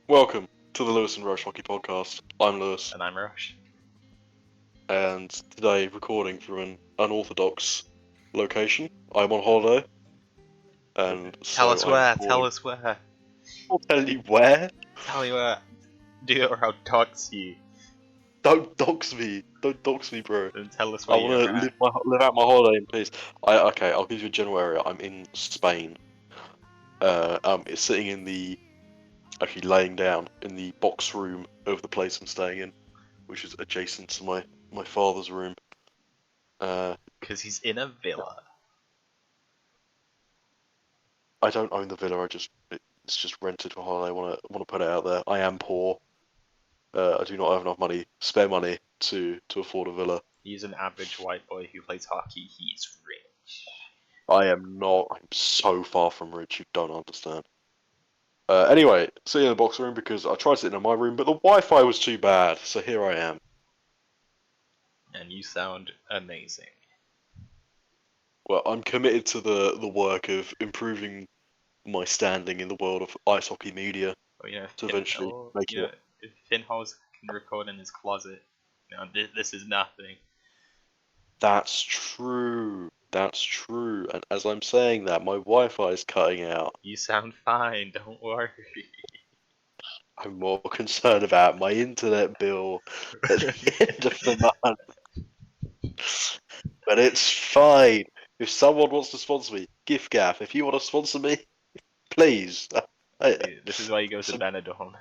Welcome to the Lewis and Rozh Hockey Podcast. I'm Lewis, And I'm Rozh. and today recording from an unorthodox location. I'm on holiday, and Tell so us I'm where, recording. tell us where. I'll tell you where. Tell you where. Do it or I'll dox you. Don't dox me. Don't dox me, bro. Then tell us I where want you're to at. live out my holiday in peace. Okay, I'll give you a general area. I'm in Spain. It's sitting in actually laying down in the box room of the place I'm staying in, which is adjacent to my father's room. Because he's in a villa. I don't own the villa. It's just rented for holiday. I want to put it out there. I am poor. I do not have enough spare money to afford a villa. He's an average white boy who plays hockey. He's rich. I am not. I'm so far from rich. You don't understand. Anyway, sitting in the box room because I tried sitting in my room, but the Wi-Fi was too bad. So here I am. And you sound amazing. Well, I'm committed to the work of improving my standing in the world of ice hockey media Well, you know, to eventually make it. if Finholz can record in his closet, this is nothing. That's true. That's true. And as I'm saying that, my Wi-Fi is cutting out. You sound fine, don't worry. I'm more concerned about my internet bill at the end of the month. But it's fine. If someone wants to sponsor me, gift gaff. If you want to sponsor me, please. This is why you go to Some, Benidorm.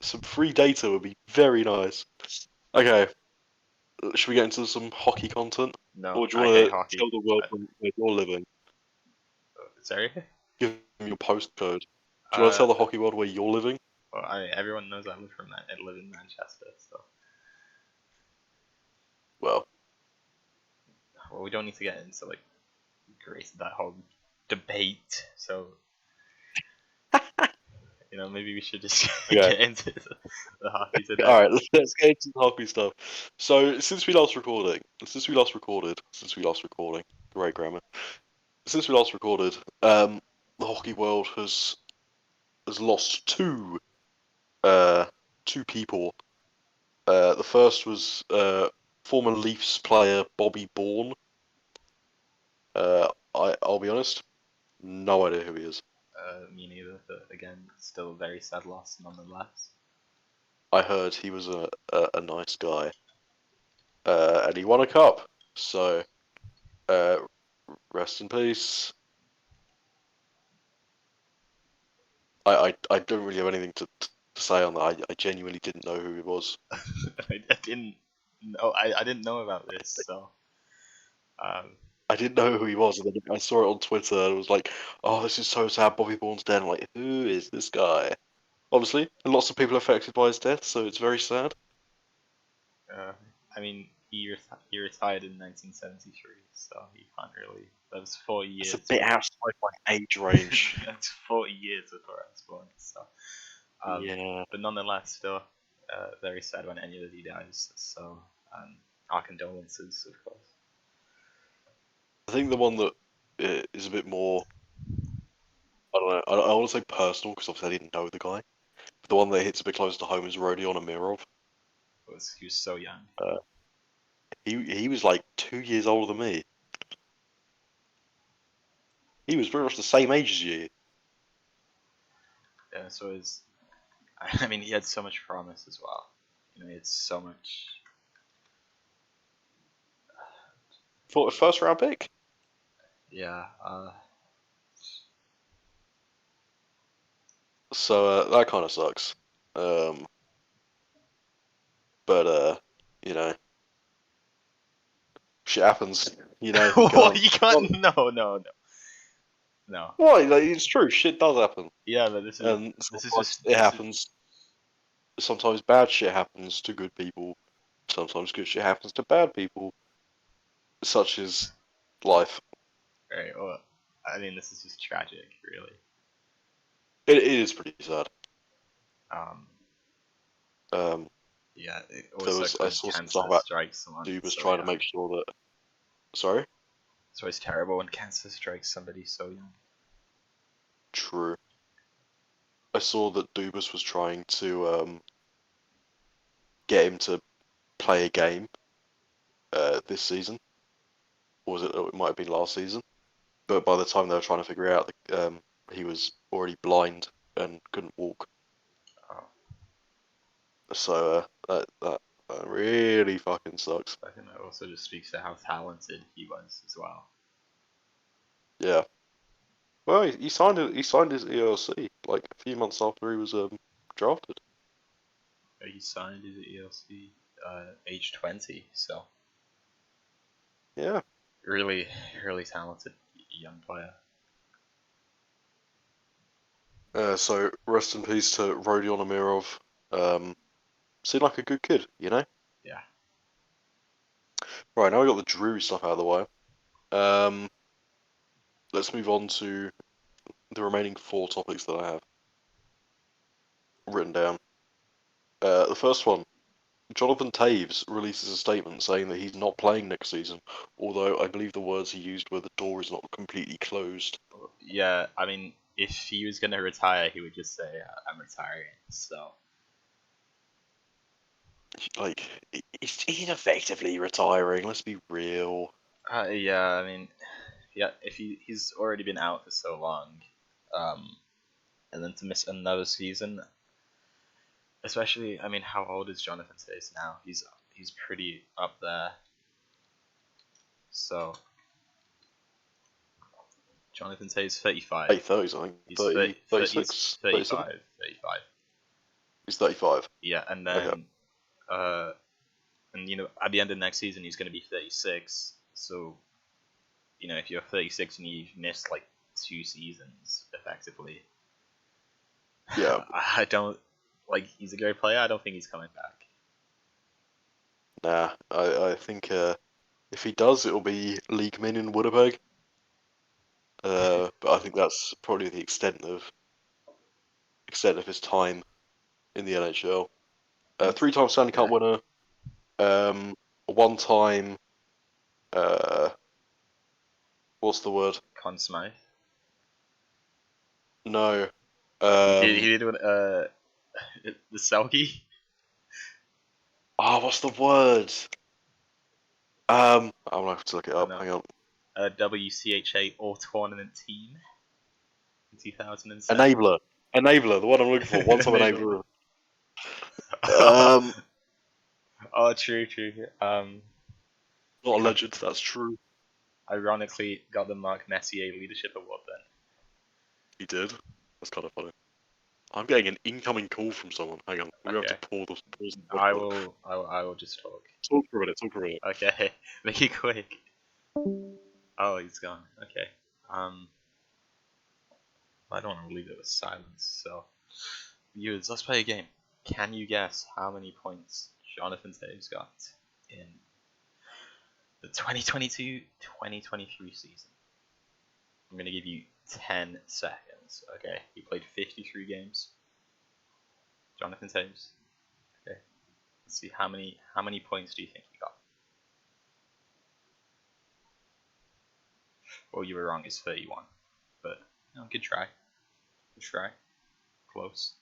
some free data would be very nice. Okay, should we get into some hockey content? No, Or do you I want hate to hockey. tell the world where you're living? Sorry? Give them your postcode. Do you want to Uh, tell the hockey world where you're living? Well, everyone knows I live in Manchester, so Well, we don't need to get into like that whole debate. So maybe we should just okay. get into the hockey today. All right, let's get into the hockey stuff. So, since we last recorded, great grammar. Since we last recorded, the hockey world has lost two people. The first was former Leafs player Bobby Bourne. I'll be honest, no idea who he is. Me neither, but again, still a very sad loss nonetheless. I heard he was a nice guy, and he won a cup. So, rest in peace. I don't really have anything to say on that. I genuinely didn't know who he was. I didn't know. I didn't know about this, so I didn't know who he was, and then I saw it on Twitter, and it was like, "Oh, this is so sad. Bobby Bourne's dead." I'm like, who is this guy? Obviously, lots of people affected by his death, so it's very sad. I mean, he retired in 1973, so he can't really. That was 4 years. It's a bit outside my age range. That's 40 years before I was born. So, Yeah. but nonetheless, still very sad when anybody dies. So, our condolences, of course. I think the one that is a bit more, I don't know, I want to say personal, because obviously I didn't know the guy. But the one that hits a bit close to home is Rodion Amirov. He was so young. He was like 2 years older than me. He was pretty much the same age as you. Yeah, so his. I mean, he had so much promise as well. He had so much. Thought a first round pick. Yeah. So that kind of sucks. But shit happens. You What? You can't. can't. No. Why? Like, it's true. Shit does happen, Yeah, but this is sometimes just it happens. Sometimes bad shit happens to good people. Sometimes good shit happens to bad people. Such as life. Right. Well, I mean, this is just tragic, really. It is pretty sad. Um. Um, Yeah, it always sucks when I saw some cancer stuff about strikes someone who was so trying to young. make sure that. Sorry. It's always terrible when cancer strikes somebody so young. True. I saw that Dubas was trying to get him to play a game this season, or was it? It might have been last season. But by the time they were trying to figure it out, he was already blind and couldn't walk. Oh, So that really fucking sucks. I think that also just speaks to how talented he was as well. Yeah. Well, he signed it. He signed his ELC like a few months after he was drafted. He signed his ELC age 20, so Yeah. really, really talented young player. So rest in peace to Rodion Amirov. Seemed like a good kid, you know. Yeah. Right, now we got the Drew stuff out of the way. Let's move on to the remaining 4 topics that I have written down. The first one, Jonathan Taves releases a statement saying that he's not playing next season, although I believe the words he used were the door is not completely closed. Yeah, I mean, if he was going to retire, he would just say, I'm retiring, so... Like, he's effectively retiring, let's be real. Yeah, I mean, yeah, if he's already been out for so long, and then to miss another season, especially, I mean, how old is Jonathan Taves now? He's pretty up there. So Jonathan Taves 35. Late 30s, I think. He's 30, he's 36, 37? 35. 35. He's 35. Yeah, and Okay. then and at the end of next season he's going to be 36. So if you're 36 and you've missed like 2 seasons effectively, Yeah. I don't he's a great player. I don't think he's coming back. Nah, I think if he does, it'll be League Min in Winnipeg. But I think that's probably the extent of his time in the NHL. 3-time Stanley Cup winner. 1-time. What's the word? Conn Smythe. No. He did with the Selkie. What's the word? I'm gonna have to look it I up. know. Hang on. WCHA All Tournament Team in 2007. Enabler. The one I'm looking for. 1-time Enabler. enabler. Oh, true. Not a legend. That's true. Ironically, got the Mark Messier Leadership Award then. He did. That's kind of funny. I'm getting an incoming call from someone. Hang on. We're gonna have to pause the I podcast. will just talk. Talk for a minute. Okay, make it quick. Oh, he's gone. Okay. I don't want to leave it with silence. So, viewers, let's play a game. Can you guess how many points Jonathan Taves got in the 2022-2023 season? I'm gonna give you 10 seconds. Okay, he played 53 games. Jonathan Taves. Okay, let's see how many points do you think he got? Well, you were wrong. It's 31, but good try. Good try. Close.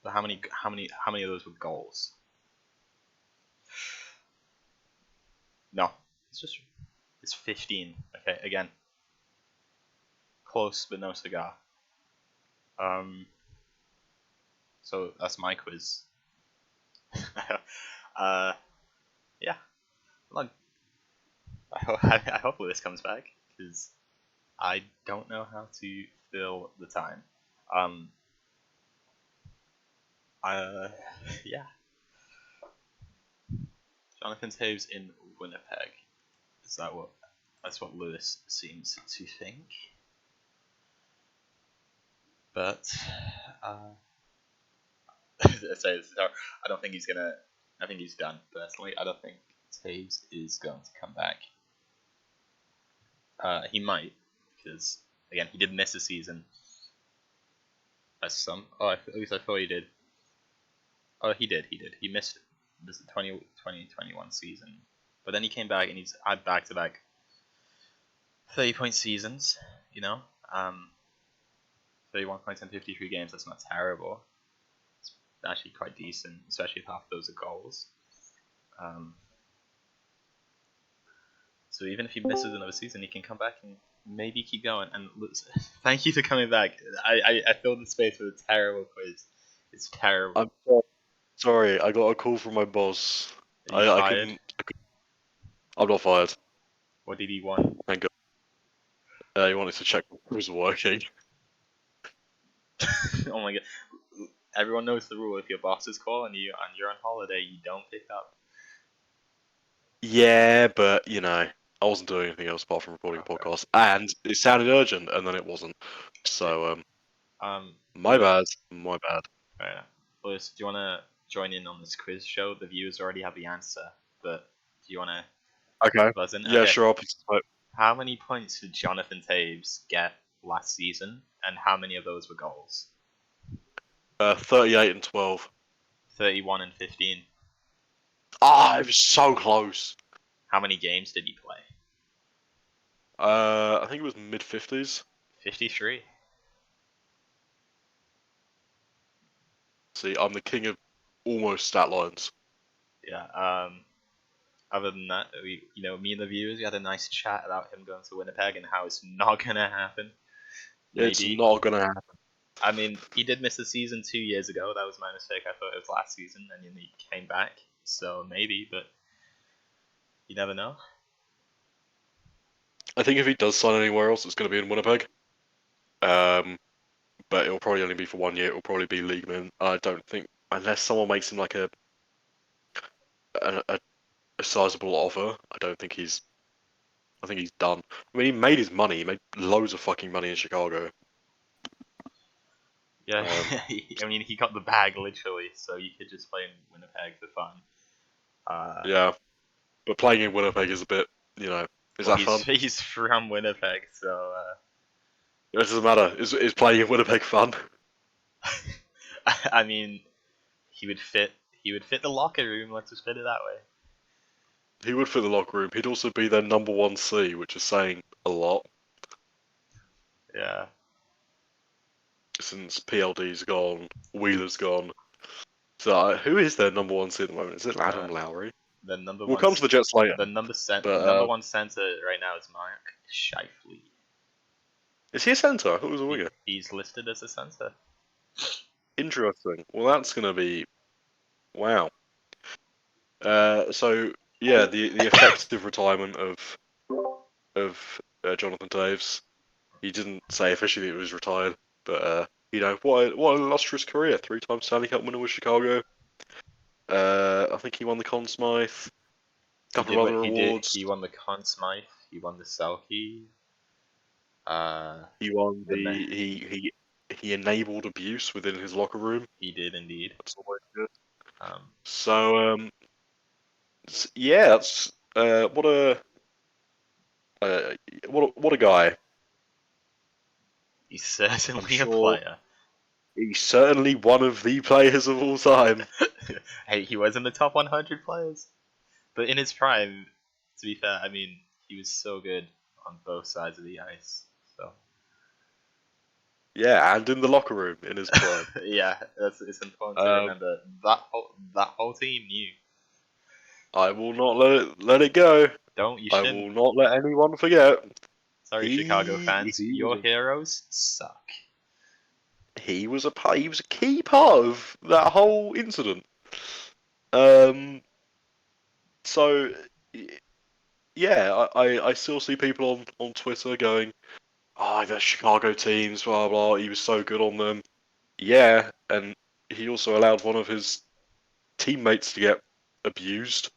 But how many of those were goals? No, it's 15. Okay, again, close but no cigar. So that's my quiz. Yeah. Look, hopefully this comes back because I don't know how to fill the time. Yeah. Jonathan Taves in Winnipeg. That's what Lewis seems to think. But sorry, I don't think he's gonna. I think he's done. Personally, I don't think Taves is going to come back. He might, because again, he did miss a season. At least I thought he did. Oh, he did. He missed this 2021 season, but then he came back and he's had back-to-back 30-point seasons. 31 points in 53 games. That's not terrible. It's actually quite decent, especially if half of those are goals. So even if he misses another season, he can come back and maybe keep going. And thank you for coming back. I filled the space with a terrible quiz. It's terrible. I'm sorry, I got a call from my boss. Are you fired? I'm not fired. What did he want? Thank God. He wanted to check if it was working. Oh my god! Everyone knows the rule. If your boss is calling you and you're on holiday, you don't pick up. Yeah, but I wasn't doing anything else apart from recording a podcast, and it sounded urgent, and then it wasn't. So, my bad. My bad. Right. Lewis, do you want to join in on this quiz show? The viewers already have the answer, but do you want to Okay. buzz in? Yeah, Okay. sure. I'll participate. How many points did Jonathan Taves get last season, and how many of those were goals? 38 and 12. 31 and 15. Ah, it was so close. How many games did he play? I think it was mid-50s. 53. See, I'm the king of almost stat lines. Yeah. Other than that, me and the viewers, we had a nice chat about him going to Winnipeg and how it's not gonna happen. Maybe. It's not gonna happen. I mean, he did miss the season 2 years ago. That was my mistake. I thought it was last season, and then he came back. So maybe, but you never know. I think if he does sign anywhere else, it's going to be in Winnipeg. But it'll probably only be for 1 year. It'll probably be league min. I don't think, unless someone makes him like a sizable offer, I don't think he's. I think he's done. I mean, he made his money. He made loads of fucking money in Chicago. Yeah, I mean, he got the bag literally, so you could just play in Winnipeg for fun. Yeah, but playing in Winnipeg is a bit, is well, that fun? He's from Winnipeg, so. It doesn't matter. Is playing in Winnipeg fun? I mean, he would fit. He would fit the locker room. Let's just put it that way. He would fit the locker room. He'd also be their number 1C, which is saying a lot. Yeah. Since PLD's gone, Wheeler's gone. So who is their number 1C at the moment? Is it Adam Lowry? The number We'll one. come to the Jets later. The number one center right now is Mark Scheifele. Is he a centre? I thought he was a winger. He's listed as a center. Interesting. Well, that's going to be... Wow. So, yeah, the effective retirement of Jonathan Taves. He didn't say officially he was retired, but, what an illustrious career. 3-time Stanley Cup winner with Chicago. I think he won the Conn Smythe. Couple of other awards. He won the Conn Smythe. He won the Selke. He won he enabled abuse within his locker room. He did indeed. That's always good. So yeah, that's what a guy. He's certainly a player. He's certainly one of the players of all time. Hey, he was in the top 100 players, but in his prime, to be fair, I mean, he was so good on both sides of the ice. So. Yeah, and in the locker room in his prime. Yeah, it's important to remember. That whole team knew. I will not let it go. I will not let anyone forget. Sorry, Chicago fans, your heroes suck. He was a key part of that whole incident. So yeah, I still see people on Twitter going, "Oh, the Chicago teams, blah blah. He was so good on them." Yeah, and he also allowed one of his teammates to get abused.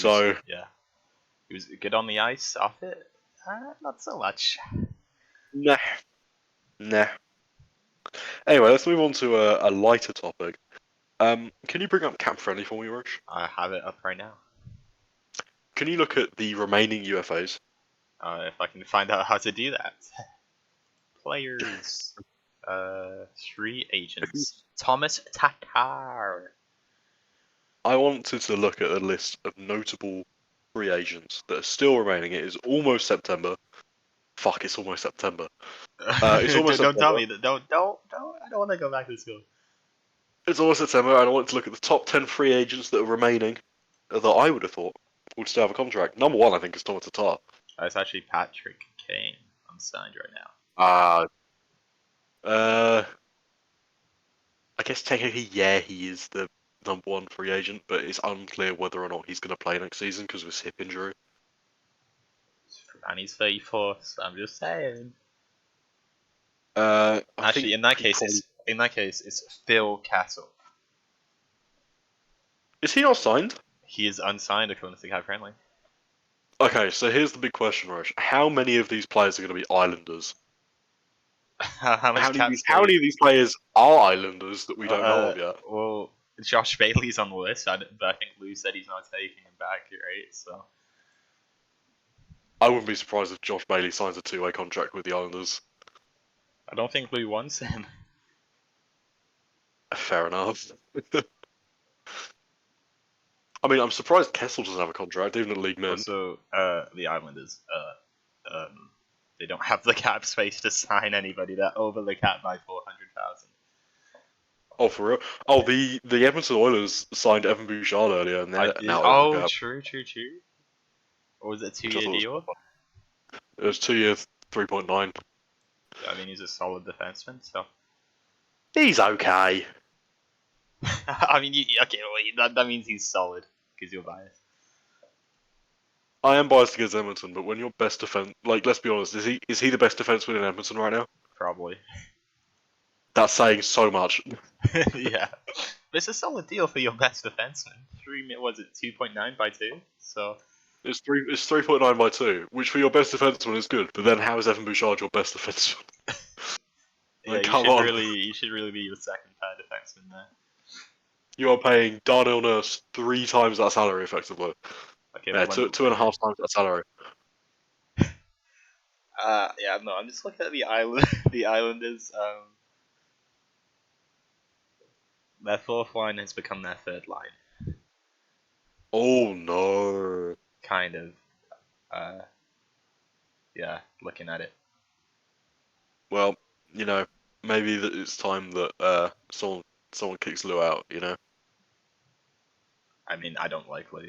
Yeah, he was good on the ice. Off it, not so much. Nah. Anyway, let's move on to a lighter topic. Can you bring up Cap Friendly for me, Rozh? I have it up right now. Can you look at the remaining UFAs? If I can find out how to do that. Players. Free agents. Thomas Tatar. I wanted to look at a list of notable free agents that are still remaining. It is almost September. Fuck, it's almost September. It's almost Don't tell September. me that. Don't. I don't want to go back to school. It's almost September, and I want to look at the top 10 free agents that are remaining that I would have thought would still have a contract. Number one, I think, is Thomas Tatar. It's actually Patrick Kane unsigned right now. Uh, uh, I guess technically, yeah, he is the number one free agent, but it's unclear whether or not he's going to play next season because of his hip injury. And he's 34, so I'm just saying. I Actually, think in that he case, probably... it's Phil Castle. Is he not signed? He is unsigned according to Cap Friendly. Okay, so here's the big question, Rosh. How many of these players are going to be Islanders? How much cap space? How many of these players are Islanders that we don't know of yet? Well, Josh Bailey's on the list, but I think Lou said he's not taking him back, right? So I wouldn't be surprised if Josh Bailey signs a two-way contract with the Islanders. I don't think Lou wants him. Fair enough. I mean, I'm surprised Kessel doesn't have a contract, even at League Mint. Also, the Islanders, they don't have the cap space to sign anybody. They're over the cap by 400,000. Oh, for real? Oh, the Edmonton Oilers signed Evan Bouchard earlier, and they're now over the cap. True. Or was it a Which I 2-year thought was deal? quite fun. It was 2 years, 3.9. I mean, he's a solid defenseman, so. He's okay. I mean, okay, well, that means he's solid, because you're biased. I am biased against Edmonton, but when your best defense, like, let's be honest, is he the best defenseman in Edmonton right now? Probably. That's saying so much. Yeah. But it's a solid deal for your best defenseman. Was it 2.9 by 2? So. It's 3.9 by 2, which for your best defenseman is good. But then how is Evan Bouchard your best defenseman? Yeah, come on. You should really be your second pair defenseman there. You are paying Darnell Nurse 3 times that salary, effectively. Okay, Yeah, but 2.5 times that salary. yeah, no, I'm just looking at the the Islanders. Their fourth line has become their third line. Oh no. Kind of. Yeah, looking at it. Well, maybe that it's time that someone kicks Lou out. I mean, I don't like Lou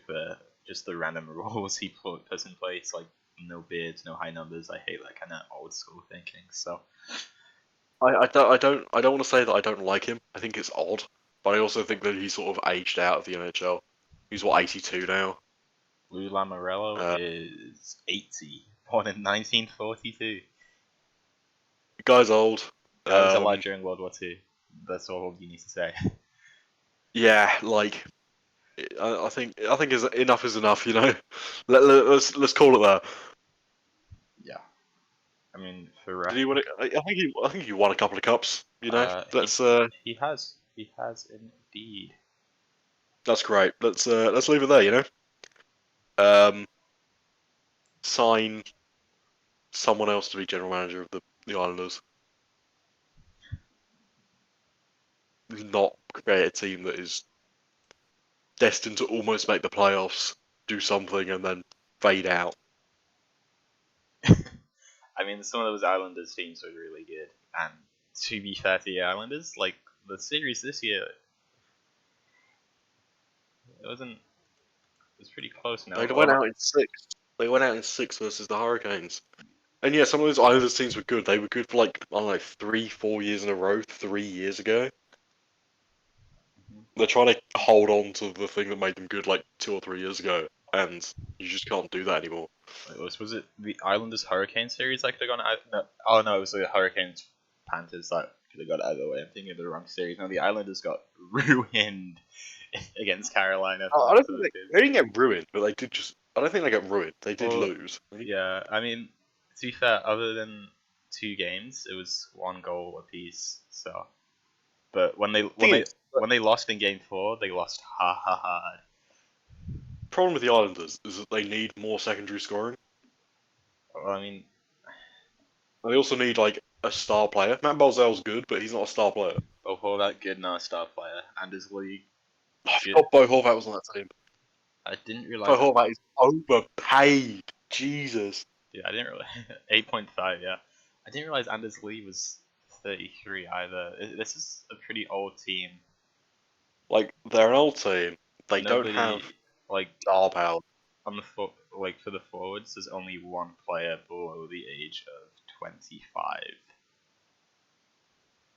for just the random rules he puts in place, like no bids, no high numbers. I hate that kind of old school thinking. So I don't want to say that I don't like him. I think it's odd, but I also think that he's sort of aged out of the NHL. He's 82 now. Lou Lamoriello is 80, born in 1942. The guy's old. That was alive during World War II. That's all you need to say. Yeah, like I think enough is enough. Let's call it that. Yeah, I mean for Did he win it? I think he won a couple of cups. Let's he has indeed. That's great. Let's leave it there. Sign someone else to be general manager of the Islanders. Not create a team that is destined to almost make the playoffs, do something, and then fade out. I mean, some of those Islanders teams were really good, and to be fair to the Islanders, like the series this year, it was pretty close. Now They went out in 6. They went out in 6 versus the Hurricanes. And yeah, some of those Islanders teams were good. They were good for like, I don't know, 3-4 years in a row, 3 years ago. They're trying to hold on to the thing that made them good like 2 or 3 years ago, and you just can't do that anymore. Was it the Islanders Hurricane series that could have gone out? No, oh no, it was the Hurricanes Panthers that could have got either way. I'm thinking of the wrong series. No, the Islanders got ruined against Carolina. I don't think they didn't get ruined, but they did just. I don't think they got ruined. They did lose. Yeah, I mean, to be fair, other than 2 games, it was 1 goal apiece. So, but when they lost in Game 4, they lost hard. Problem with the Islanders is that they need more secondary scoring. Well, I mean, they also need like a star player. Matt Barzal's good, but he's not a star player. Bo Horvat, good, not a star player, and his league. I forgot Bo Horvat was on that team. I didn't realize. Bo Horvat is overpaid. Jesus. Yeah, I didn't realize 8.5. Yeah, I didn't realize Anders Lee was 33 either. This is a pretty old team. Like they're an old team. They don't have Nobody like star power. on the like for the forwards. There's only one player below the age of 25.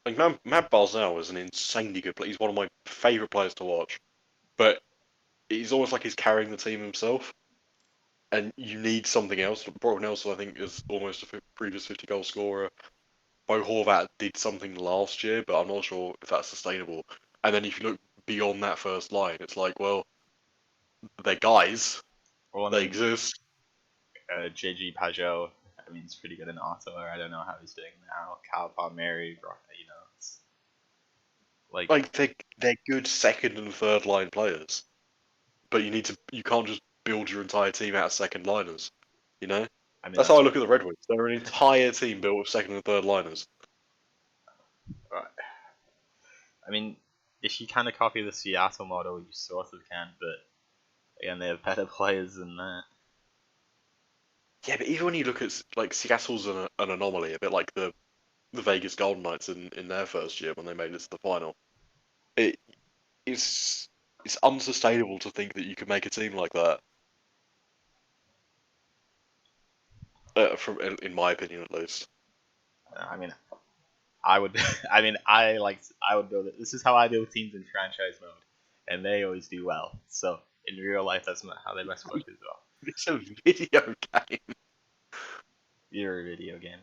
Like Matt Barzal is an insanely good player. He's one of my favourite players to watch. But he's almost like he's carrying the team himself. And you need something else. Brock Nelson, I think, is almost a previous 50-goal scorer. Bo Horvat did something last year, but I'm not sure if that's sustainable. And then if you look beyond that first line, it's like, well, they're guys. Well, I They mean, exist. JG Pajot. I mean, he's pretty good in Ottawa. I don't know how he's doing now. Cal Palmieri, it's like Like they're good second and third line players. But you can't just build your entire team out of second liners. You know? I mean That's how that's I look at the Red Wings. They're an entire team built of second and third liners. right. I mean, if you kind of copy the Seattle model, you sort of can, but again, they have better players than that. Yeah, but even when you look at like Seattle's an anomaly, a bit like the Vegas Golden Knights in their first year when they made it to the final. It it's it's unsustainable to think that you can make a team like that. From in my opinion, at least. I mean, I would. I mean, I would build it. This is how I build teams in franchise mode, and they always do well. So in real life, that's not how they best work as well. It's a video game. You're a video game.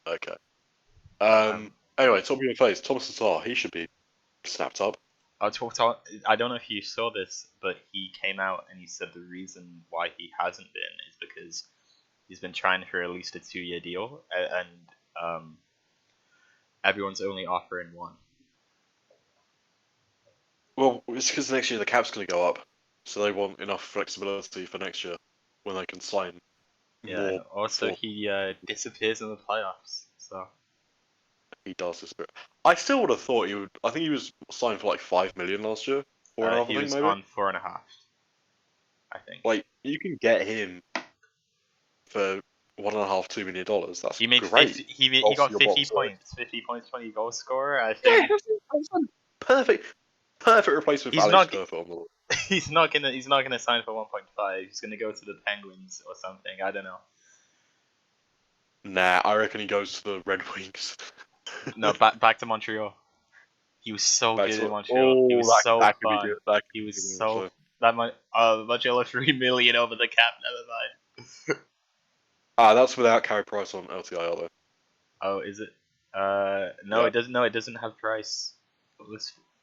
Okay. Um, Anyway, top of your face, Thomas Tatar. He should be snapped up. I don't know if you saw this, but he came out and he said the reason why he hasn't been is because he's been trying for at least a 2-year deal, and everyone's only offering one. Well, it's because next year the cap's going to go up, so they want enough flexibility for next year when they can sign Yeah, and more also before he disappears in the playoffs. So he does this. But I still would have thought he would. I think he was signed for like 5 million last year, 4.5, I he think was maybe. on 4.5, I think. Like you can get him for $1.5, $2 million. That's He made great. 50. He Bolster got your 50 bottom side. points. 50 points, 20 goal scorer. I Yeah, think that's perfect replacement for he's Alex not. Kerfoot on the. He's not gonna sign for 1.5. He's gonna go to the Penguins or something. I don't know. Nah, I reckon he goes to the Red Wings. No, back to Montreal. He was so Back good in to Montreal. He oh, was so that could be fun. good. That He could was be good. so So that might Montreal 3 million over the cap. Never mind. that's without Carey Price on LTIR though. Oh, is it? No, Yeah, it doesn't. No, it doesn't have price.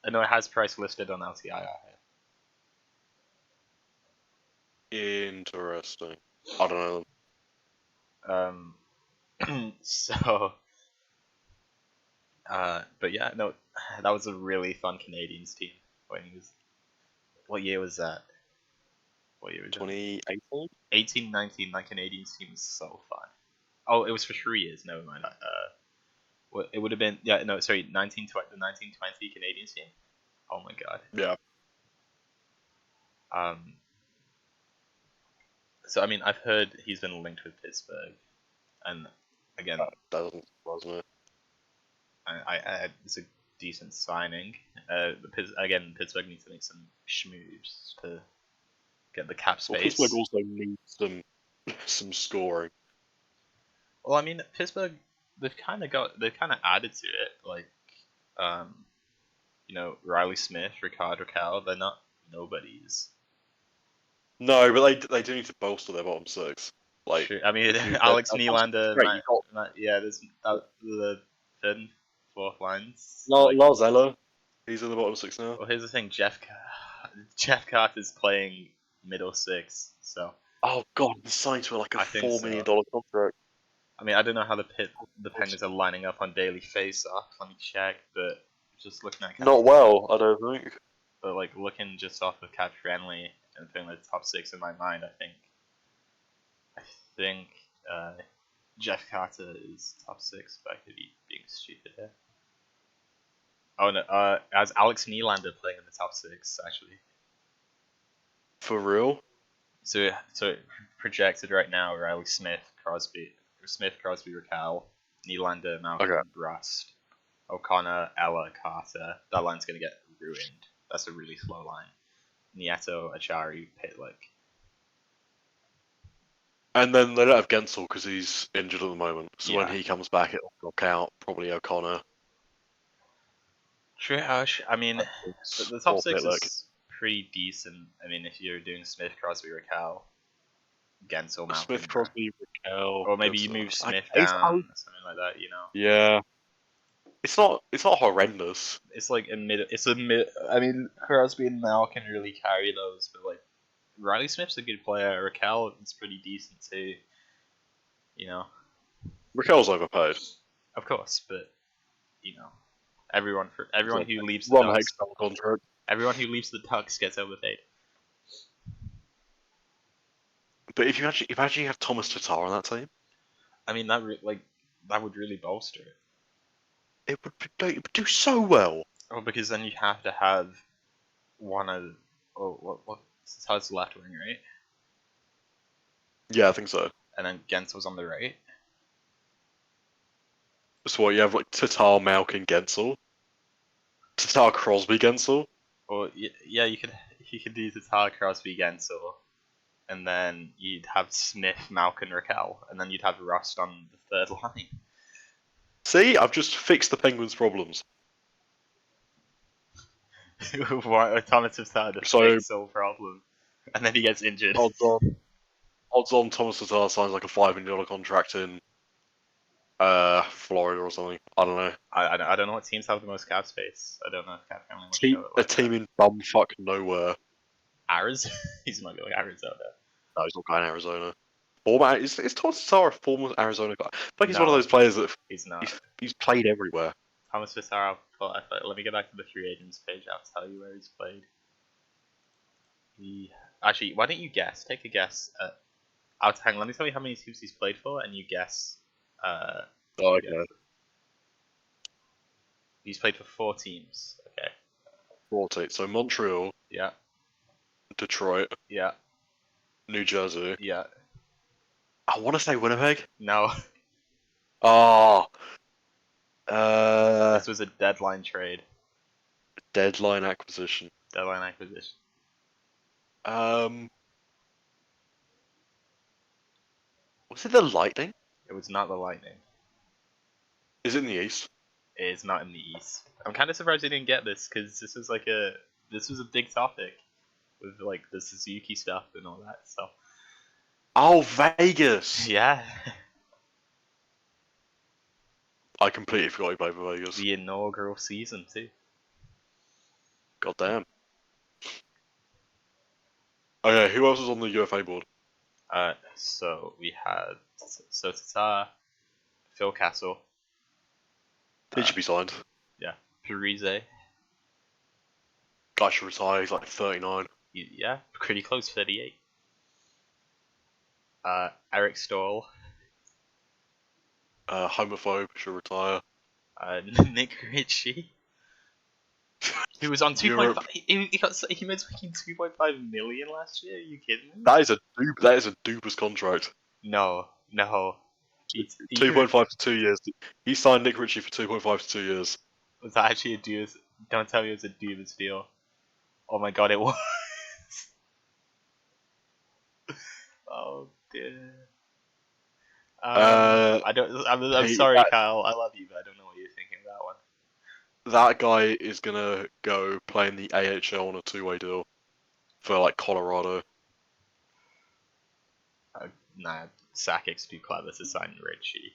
No, it has price listed on LTIR. interesting. I don't know. So, but yeah, no, that was a really fun Canadians team. When he was, what year was that? What year was that? 2018. 18-19. That Canadians team was so fun. Oh, it was for 3 years. Never mind. It would have been no, sorry, 1920 Canadians team. Oh my god. Yeah, Um, so I mean, I've heard he's been linked with Pittsburgh, and again, that doesn't surprise me. it's a decent signing. Again, Pittsburgh needs to make some schmoves to get the cap Well, Pittsburgh space. also needs some scoring. Well, I mean, Pittsburgh, they've kind of added to it, like, um, Riley Smith, Ricard Raquel, they're not nobodies. No, but they do need to bolster their bottom six. Like, Sure. I mean, that, Alex Nylander, great. You got there's the third and fourth lines. Like, Lars Eller. He's in the bottom six now. well, here's the thing, Jeff Carter's playing middle six, so Oh god, he signed to like a I think $4 million contract. I mean, I don't know how the Penguins are lining up on daily face-off. Let me check, but just looking at Not well, I don't think. but like looking just off of cap friendly and putting the top six in my mind, I think uh, Jeff Carter is top six, but I could be being stupid here. Oh no, as Alex Nylander playing in the top six actually. For real? So projected right now: Riley Smith, Crosby, Raquel, Nylander, Okay. Malcolm, Rust, O'Connor, Ella, Carter. That line's gonna get ruined. That's a really slow line. Nieto, Achari, Pitlick. And then they don't have Gensel because he's injured at the moment. So when Yeah. he comes back, it'll knock out probably O'Connor. Triage. I mean, the top Or six Pitlick. is pretty decent. I mean, if you're doing Smith, Crosby, Raquel, Gensel, Smith, Malcolm, Crosby, Raquel, or maybe you Gensel. move Smith It's down, something like that. yeah. It's not horrendous. It's like a mid. It's a mid. I mean, Crosby and Mal can really carry those, but like Riley Smith's a good player. Raquel is pretty decent too. You know, Raquel's overpaid. of course, but everyone who leaves the Ron Ducks, Hextall contract. everyone who leaves the Ducks gets overpaid. But if you imagine you have Thomas Tatar on that team, I mean, that would really bolster it. it would do so well. Oh, because then you have to have one of what Tatar's the left wing, right? Yeah, I think so. And then Gensel's on the right. So what, you have like Tatar, Malkin, Gensel, Tatar, Crosby, Gensel. Or yeah, you could do Tatar, Crosby, Gensel, and then you'd have Smith, Malkin, Raquel, and then you'd have Rust on the third line. See, I've just fixed the Penguins' problems. Thomas Tatar to So fix all problem, and then he gets injured. odds on Thomas Tatar signs like a $5 million contract in Florida or something. I don't know. I don't know what teams have the most cap space. I don't know if Cap Family will show it A like team that. in bumfuck nowhere. Arizona? He's not going Arizona. No, he's not going to Arizona. Former is Thomas Tatar a former Arizona guy? Like he's one of No, those players that he's not. he's played everywhere. Thomas Tatar, let me get back to the free agents page. I'll tell you where he's played. Actually, why don't you guess? Take a guess. Hang on, let me tell you how many teams he's played for, and you guess. Oh, okay. Guess. He's played for 4 teams. Okay. 14. So Montreal, Yeah. Detroit, Yeah. New Jersey. Yeah. I want to say Winnipeg. No. Oh, This was a deadline trade. deadline acquisition. Deadline acquisition. Was it the Lightning? It was not the Lightning. Is it in the East? It is not in the East. I'm kind of surprised they didn't get this because this was a big topic with like the Suzuki stuff and all that stuff. Oh, Vegas! Yeah. I completely forgot he played for Vegas. The inaugural season too. God damn. Okay, who else was on the UFA board? So we had Tatar, Phil Castle. He should be signed. Yeah. Parise. Guy should retire. He's like 39. Yeah, pretty close, 38. Eric Stoll. Homophobe should retire. Nick Ritchie. He was on 2.5. He made fucking 2.5 million last year. Are you kidding me? That is a duper's contract. No. 2.5 to 2 years. He signed Nick Ritchie for 2.5 to 2 years. Was that actually a dude's? Don't tell me it was a dude's deal. Oh my god, it was. Oh dear. I don't. I'm sorry, Kyle. I love you, but I don't know what you're thinking of that one. That guy is gonna go play in the AHL on a 2-way deal for like Colorado. Nah, Sakic's too clever to sign Ritchie.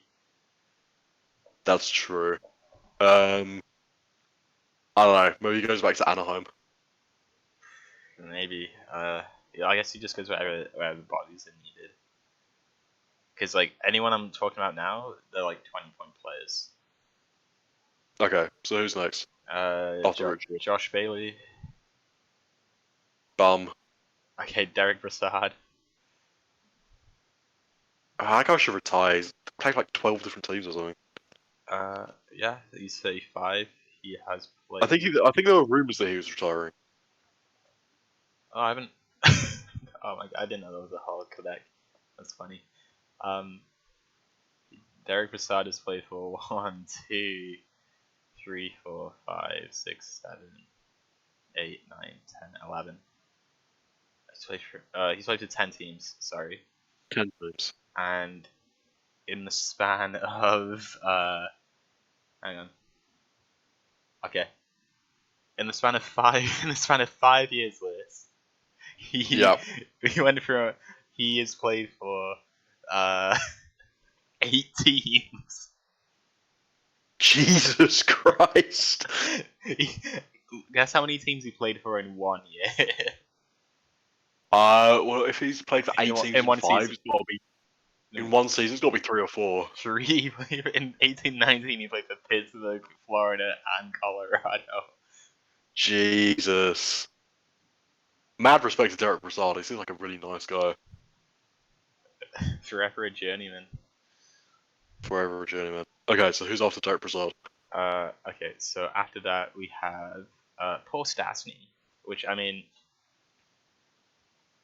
That's true. I don't know. Maybe he goes back to Anaheim. Maybe. Yeah, I guess he just goes wherever the body's needed. Because like anyone I'm talking about now, they're like 20-point players. Okay, so who's next? After Ritchie. Josh Bailey. Bum. Okay, Derek Brassard. That guy should retire. He's played like 12 different teams or something. Yeah, he's 35. He has played. I think there were rumors that he was retiring. Oh, I haven't. Oh my god, I didn't know there was a whole Quebec. That's funny. Um, Derek Brassard has played for 1, 2, 3, 4, 5, 6, 7, 8, 9, 10, 11. He's played for 10 teams, sorry. 10 times. And in the span of hang on. Okay. In the span of 5 years, Lewis, he Yeah. he went from he has played for uh 8 teams. Jesus Christ. Guess how many teams he played for in 1 year? Well, if he's played for 8 teams In in one 5, season. it's got to be in one season. It's got to be 3 or 4. 3. In 1819, he played for Pittsburgh, Florida, and Colorado. Jesus. Mad respect to Derek Brassard. He seems like a really nice guy. Forever a journeyman. Forever a journeyman. Okay, so who's after Derek Brassard? Okay, so after that we have Paul Stastny, which I mean,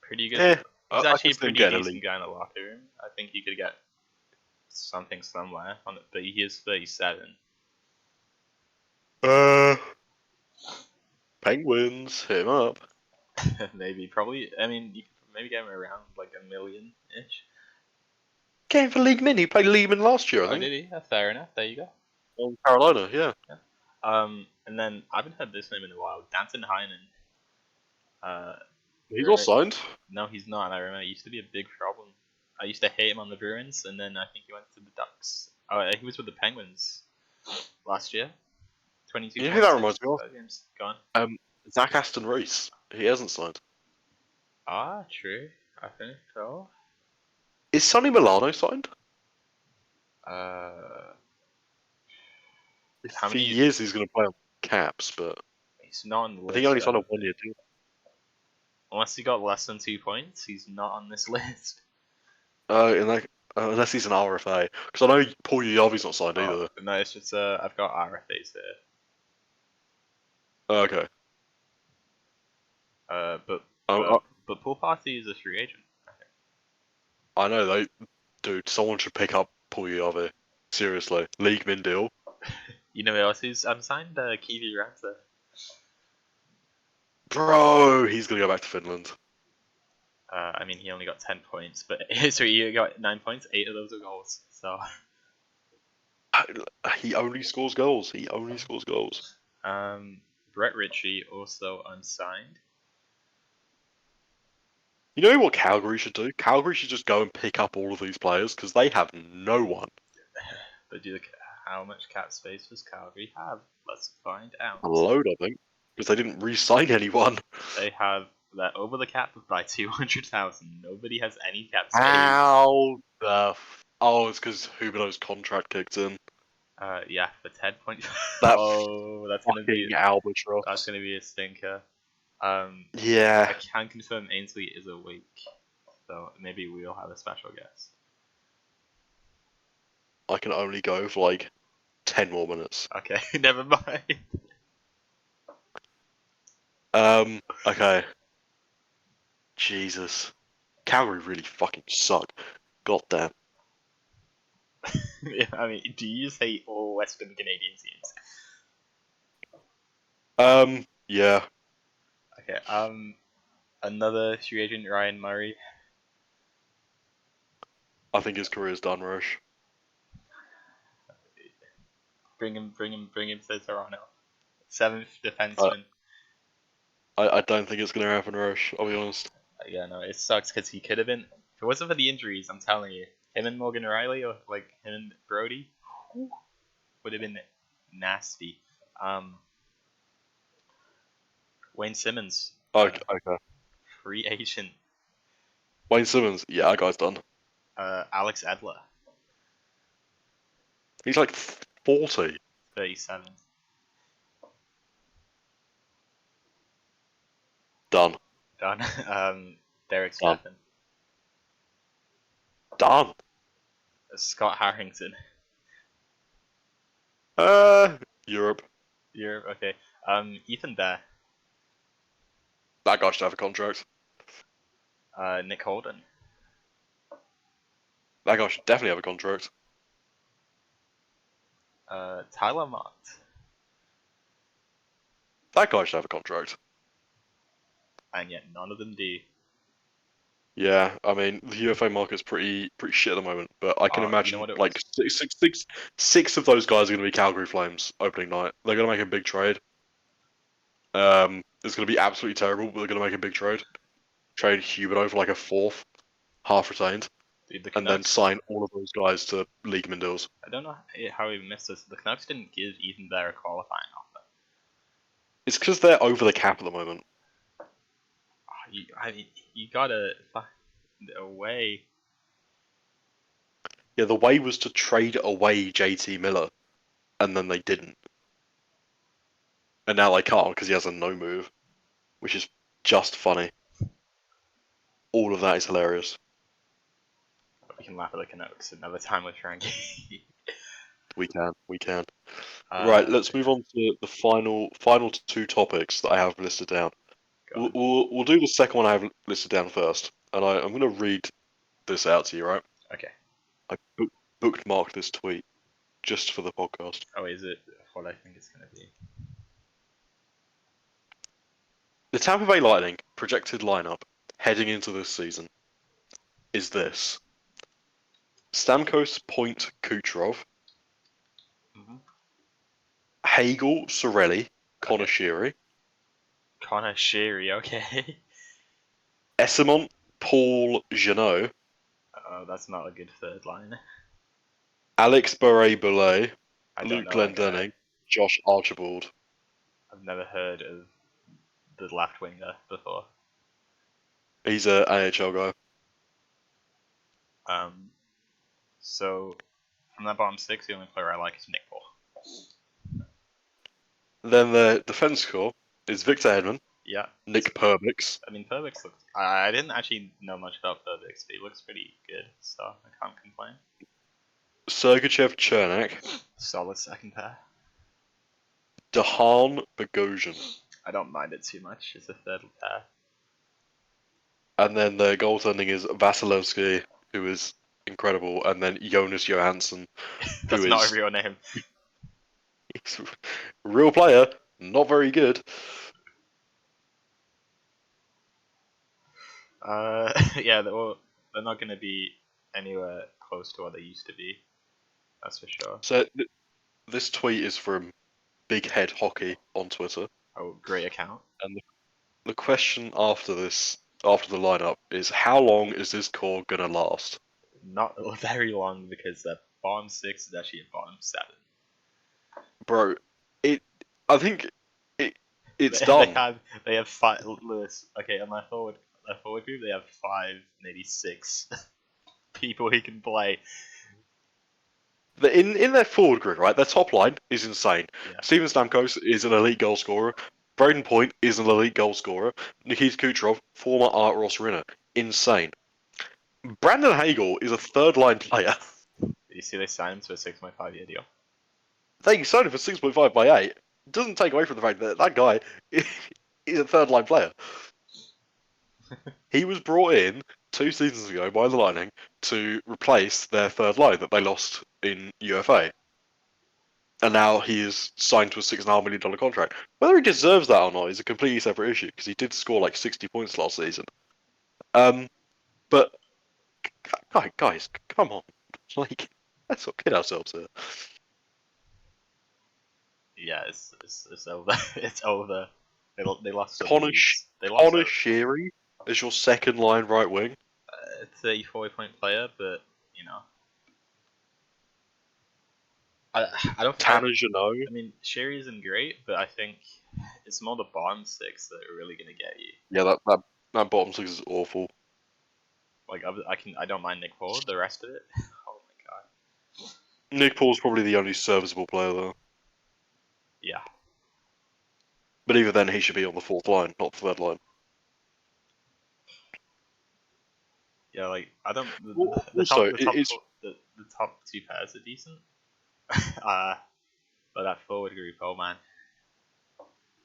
pretty good. Eh, He's I actually can a see him pretty getting a decent league. guy in the locker room. I think he could get something somewhere on it, but he is 37. Penguins, hit him up. Maybe, probably. I mean, you could maybe get him around like a million ish. Came for League Min. He played League Min last year, I Oh, think. did he? Fair enough. There you go. On Carolina, yeah. And then I haven't heard this name in a while. Danton Heinen. He's all signed. No, he's not. I remember it used to be a big problem. I used to hate him on the Bruins, and then I think he went to the Ducks. Oh, he was with the Penguins last year. 22 You know who points. that reminds me of? Games gone. Zach Aston Reese. He hasn't signed. Ah, true. I think so. Is Sonny Milano signed? Uh, For years he's going to play on Caps, but he's not on the list. I think he only signed a 1-year deal. Unless he got less than 2 points, he's not on this list. Unless he's an RFA, because I know Paul Yavi's not signed either. No, it's just I've got RFAs here. Okay. But Paul Party is a free agent. I know dude. Someone should pick up Paul Yavi. Seriously, League Min deal. You know who else who's unsigned? Kiwi Ranter. Bro, he's gonna go back to Finland. I mean, he only got 10 points, but so he got 9 points. 8 of those are goals. So He only scores goals. He only scores goals. Brett Ritchie also unsigned. You know what Calgary should do? Calgary should just go and pick up all of these players because they have no one. But how much cap space does Calgary have? Let's find out. A load, I think, because they didn't re-sign anyone. They have that over the cap by 200,000. Nobody has any cap space. How the? Oh, it's because Huberdeau's contract kicked in. Yeah, for 10.5. That that's gonna be albatross. That's gonna be a stinker. Yeah. I can confirm Ainsley is awake, so maybe we'll have a special guest. I can only go for like 10 more minutes. Okay, never mind. Okay. Jesus. Calgary really fucking suck. God damn. Yeah, I mean, do you just hate all Western Canadian teams? Yeah. Okay, another free agent, Ryan Murray. I think his career's done, Rozh. Bring him to Toronto. 7th defenseman. I don't think it's gonna happen, Rozh. I'll be honest. Yeah, no, it sucks because he could have been. If it wasn't for the injuries, I'm telling you, him and Morgan Riley or like him and Brody would have been nasty. Wayne Simmons. Okay. Free agent. Wayne Simmons. Yeah, that guy's done. Alex Edler. He's like 40. 37. Done. Derek Done. Steffen. Done. Scott Harrington. Europe. Europe, okay. Ethan Bear. That guy should have a contract. Nick Holden. That guy should definitely have a contract. Tyler Mott. That guy should have a contract. And yet none of them do. Yeah, I mean the UFA market's pretty shit at the moment, but I can You know imagine what it like was? six of those guys are going to be Calgary Flames opening night. They're going to make a big trade. It's going to be absolutely terrible, but they're going to make a big trade. Trade Huberdeau for like a fourth, half retained, Dude, the and then Canucks. sign all of those guys to Leagueman deals. I don't know how we missed this. The Canucks didn't give even their qualifying offer. It's because they're over the cap at the moment. You gotta find a way. Yeah, the way was to trade away JT Miller, and then they didn't. And now they can't because he has a no move, which is just funny. All of that is hilarious. We can laugh at the Canucks another time with Frankie. We can. Right, uh, let's move on to the final two topics that I have listed down. Go We'll, on. we'll, we'll do the second one I have listed down first, and I'm going to read this out to you, right? Okay. I bookmarked this tweet just for the podcast. Oh, is it what I think it's gonna be? The Tampa Bay Lightning projected lineup heading into this season is this: Stamkos, Point, Kucherov, Mm-hmm. Hagel, Sorelli, Connor Okay. Sheary, Connor Sheary. Okay. Essamont, Paul Jeannot, Oh, that's not a good third line. Alex Beret-Boulet, I don't Luke know that guy. Glendening, Josh Archibald. I've never heard of the left winger before. He's a AHL guy. Um, so from that bottom six, the only player I like is Nick Paul. Then the defense core is Victor Hedman, Yeah, Nick Perbix, I mean Perbix looks. I didn't actually know much about Perbix, but he looks pretty good. So I can't complain. Sergachev, Chernak, Solid second pair. Dahan, Bogosian. I don't mind it too much. It's a third pair. And then the goaltending is Vasilevsky, who is incredible, and then Jonas Johansson, who That's not a is real name. he's a real player, not very good. Yeah, they're not going to be anywhere close to what they used to be. That's for sure. So this tweet is from Big Head Hockey on Twitter, Oh, great account. and the question after this, after the lineup, is how long is this core gonna last? Not very long because the bottom six is actually a bottom seven. Bro, I think it's They, done. they have five. Lewis. Okay, on their forward group they have five, maybe six people who can play. In their forward group, right, their top line is insane. Yeah. Steven Stamkos is an elite goal scorer. Braden Point is an elite goal scorer. Nikita Kucherov, former Art Ross winner, insane. Brandon Hagel is a third line player. You see, they signed him to a 6.5 year deal. They signed him for 6.5 by 8. Doesn't take away from the fact that that guy is a third line player. He was brought in 2 seasons ago by the Lightning to replace their third line that they lost in UFA. And now he is signed to a $6.5 million contract. Whether he deserves that or not is a completely separate issue because he did score like 60 points last season. But guys, come on, like let's not kid ourselves here. Yeah, it's over. It's over. They lost to Connor, Leeds. They lost Connor a Sheary is your second line right wing. 34 point player, but you know, I I don't. Tanner Janot. I mean, Sherry isn't great, but I think it's more the bottom six that are really gonna get you. Yeah, that bottom six is awful. Like I don't mind Nick Paul. The rest of it, oh my god. Nick Paul's probably the only serviceable player there. Yeah, But even then, he should be on the fourth line, not the third line. yeah. Like I don't. Also, The top two pairs are decent. But that forward group, oh man.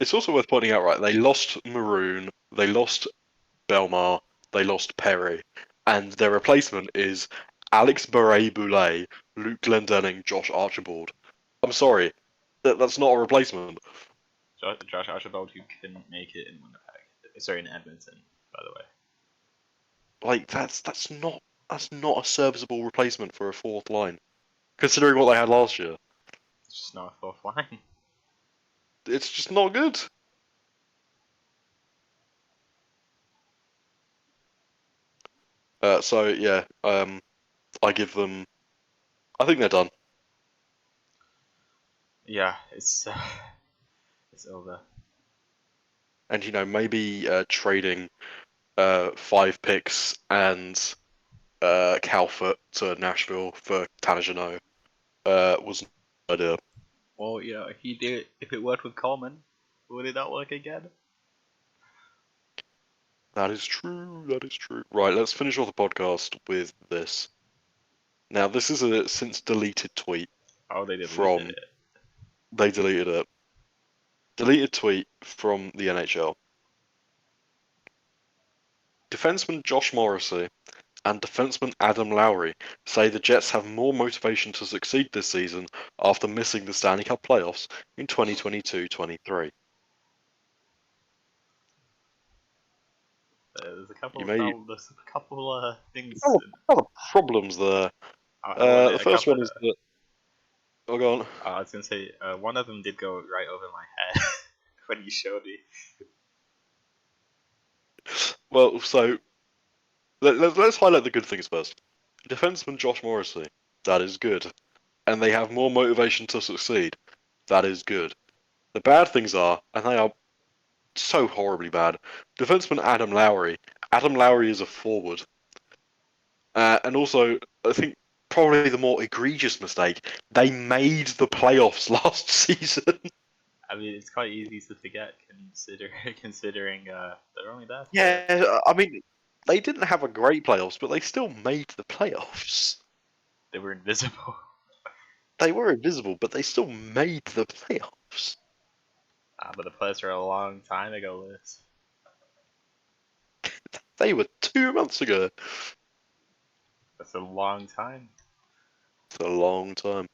it's also worth pointing out, right? They lost Maroon, they lost Belmar, they lost Perry, and their replacement is Alex Beret-Boulet, Luke Glendenning, Josh Archibald. I'm sorry, that's not a replacement. Josh Archibald, who couldn't make it in Winnipeg. Sorry, in Edmonton, by the way. Like that's not a serviceable replacement for a fourth line, considering what they had last year. It's just not a fourth line. It's just not good. So yeah, I give them. I think they're done. Yeah, it's over. And maybe trading 5 picks and Calfoot to Nashville for Tanagino was an idea. Well, he did. If it worked with Coleman, would it not work again? That is true. That is true. Right, let's finish off the podcast with this. Now, this is a since deleted tweet Oh, they deleted from. it. They deleted it. Deleted tweet from the NHL. Defenseman Josh Morrissey and defenseman Adam Lowry say the Jets have more motivation to succeed this season after missing the Stanley Cup playoffs in 2022-23. There's a couple You of may things. other problems there. Well, The a first couple. one is that. Oh, go on. I was gonna say one of them did go right over my head when you showed me. Well, so let's highlight the good things first. Defenseman Josh Morrissey, that is good, and they have more motivation to succeed. That is good. The bad things are, and they are so horribly bad. Defenseman Adam Lowry. Adam Lowry is a forward. And also, I think probably the more egregious mistake, they made the playoffs last season. I mean, it's quite easy to forget considering they're only there for Yeah, I mean, they didn't have a great playoffs, but they still made the playoffs. they were invisible. They were invisible, but they still made the playoffs. But the playoffs are a long time ago, Liz. They were 2 months ago. That's a long time. It's a long time.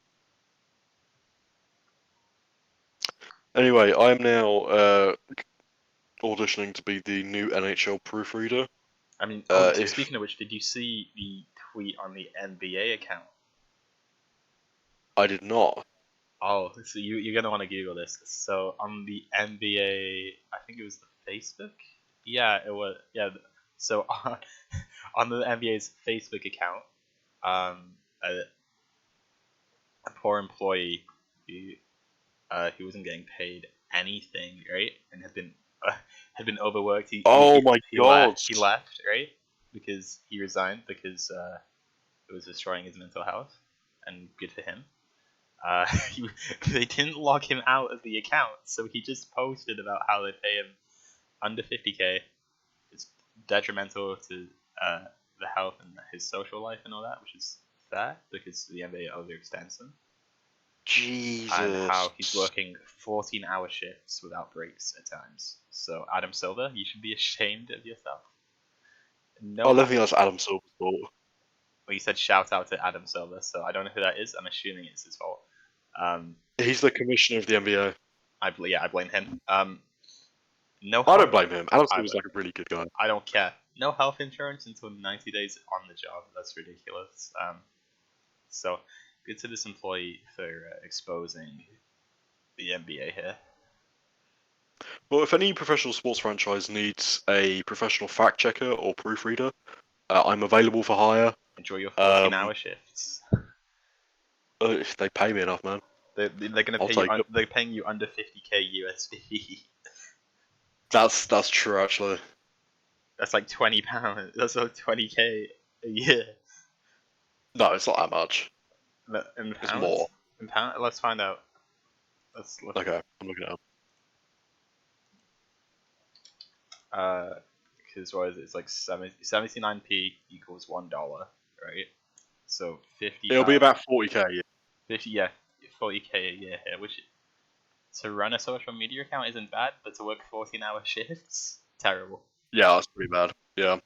Anyway, I am now auditioning to be the new NHL proofreader. I mean, If speaking of which, did you see the tweet on the NBA account? I did not, Oh, so you're gonna want to Google this. So on the NBA, I think it was the Facebook. Yeah, it was. Yeah. So on the NBA's Facebook account, a poor employee who wasn't getting paid anything, right, and had been overworked. oh my god, He left, right, because he resigned because it was destroying his mental health, and good for him. They didn't log him out of the account, so he just posted about how they pay him under 50k. It's detrimental to the health and his social life and all that, which is fair because the NBA overextends him. Jesus. And how he's working 14-hour shifts without breaks at times. So Adam Silver, you should be ashamed of yourself. No, I don't think that's Adam Silver's fault. well, you said shout out to Adam Silver, so I don't know who that is. I'm assuming it's his fault. He's the commissioner of the NBA. I blame him. No, I don't blame him. Adam Silver's like a really good guy. I don't care. No health insurance until 90 days on the job. That's ridiculous. So good to this employee for exposing the NBA here. Well, if any professional sports franchise needs a professional fact checker or proofreader, I'm available for hire. Enjoy your 14-hour shifts. If they pay me enough, man. They're gonna pay you. They're paying you under 50k USD. That's true, actually. That's like £20. That's like 20k a year. No, it's not that much. In pounds? It's more. In pounds? Let's find out. Let's look. Okay, I'm looking at it. Because what is it? It's like 79p equals $1, right? So 50. It'll be about 40k. Yeah. 50, yeah, 40k a year here. Which to run a social media account isn't bad, but to work 14-hour shifts, terrible. Yeah, that's pretty bad. Yeah.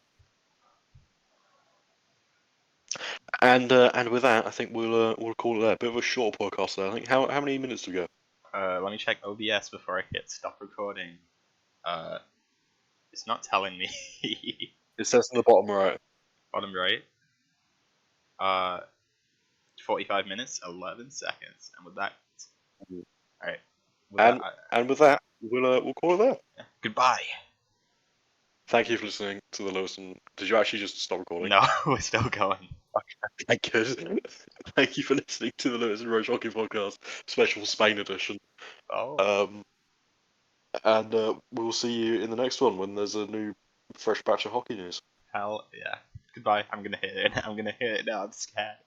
And with that, I think we'll call it there. A bit of a short podcast there. I think how many minutes do we go? Let me check OBS before I hit stop recording. Uh, it's not telling me. It says in the bottom right. Bottom right. 45 minutes, 11 seconds, and with that, all right. With that, And with that, we'll call it there. yeah. Goodbye. Thank you for listening to the Lewis and... Did you actually just stop recording? No, we're still going. Thank you. Thank you for listening to the Lewis and Rozh Hockey Podcast, special Spain edition. Oh. And we'll see you in the next one when there's a new, fresh batch of hockey news. Hell yeah. Goodbye. I'm gonna hit it. I'm gonna hit it now. I'm scared.